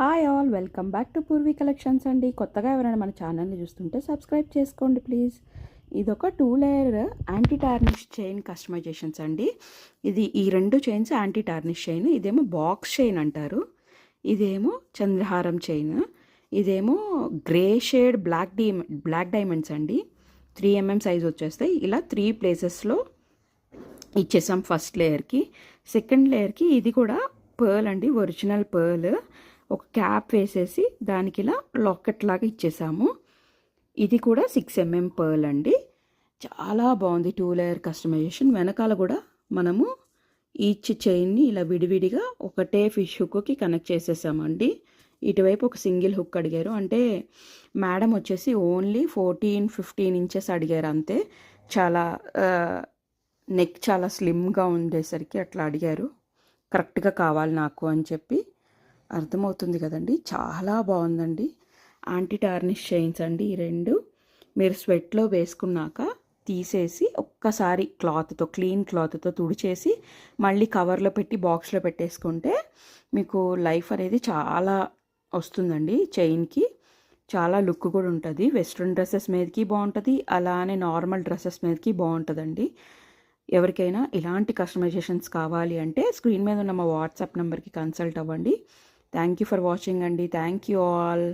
Hi all, welcome back to Purvi collections అండి. కొత్తగా ఎవరైనా మన ఛానల్ని చూస్తుంటే సబ్స్క్రైబ్ చేసుకోండి ప్లీజ్. ఇదొక 2 layer anti tarnish chain customisations అండి. ఈ రెండు చైన్స్ యాంటీ టార్నిష్ చైన్. ఇదేమో బాక్స్ చైన్ అంటారు, ఇదేమో చంద్రహారం చైన్, ఇదేమో గ్రే షేడ్ బ్లాక్ డైమండ్స్ అండి. 3 mm సైజ్ వచ్చేస్తాయి. ఇలా 3 ప్లేసెస్లో ఇచ్చేసాం ఫస్ట్ లేయర్కి. సెకండ్ లేయర్కి ఇది కూడా పర్ల్ అండి, ఒరిజినల్ పర్ల్. ఒక క్యాప్ వేసేసి దానికి ఇలా లాకెట్ లాగా ఇచ్చేసాము. ఇది కూడా 6 mm పర్ల్ అండి. చాలా బాగుంది 2 లేయర్ కస్టమైజేషన్. వెనకాల కూడా మనము ఈచ్ చైన్ని ఇలా విడివిడిగా ఒకటే ఫిష్ హుక్కి కనెక్ట్ చేసేసామండి. ఇటువైపు ఒక సింగిల్ హుక్ అడిగారు, అంటే మేడం వచ్చేసి ఓన్లీ 14-15 ఇంచెస్ అడిగారు అంతే. చాలా నెక్ చాలా స్లిమ్గా ఉండేసరికి అట్లా అడిగారు. కరెక్ట్గా కావాలి నాకు అని చెప్పి. అర్థమవుతుంది కదండి, చాలా బాగుందండి. యాంటీ టార్నిష్ చైన్స్ అండి ఈ రెండు. మీరు స్వెట్లో వేసుకున్నాక తీసేసి ఒక్కసారి క్లీన్ క్లాత్తో తుడిచేసి మళ్ళీ కవర్లో పెట్టి బాక్స్లో పెట్టేసుకుంటే మీకు లైఫ్ అనేది చాలా వస్తుందండి. చైన్కి చాలా లుక్ కూడా ఉంటుంది. వెస్ట్రన్ డ్రెస్సెస్ మీదకి బాగుంటుంది, అలానే నార్మల్ డ్రెస్సెస్ మీదకి బాగుంటుందండి. ఎవరికైనా ఇలాంటి కస్టమైజేషన్స్ కావాలి అంటే స్క్రీన్ మీద ఉన్న మా వాట్సాప్ నెంబర్కి కన్సల్ట్ అవ్వండి. థ్యాంక్ యూ ఫర్ వాచింగ్ అండి. Thank you all.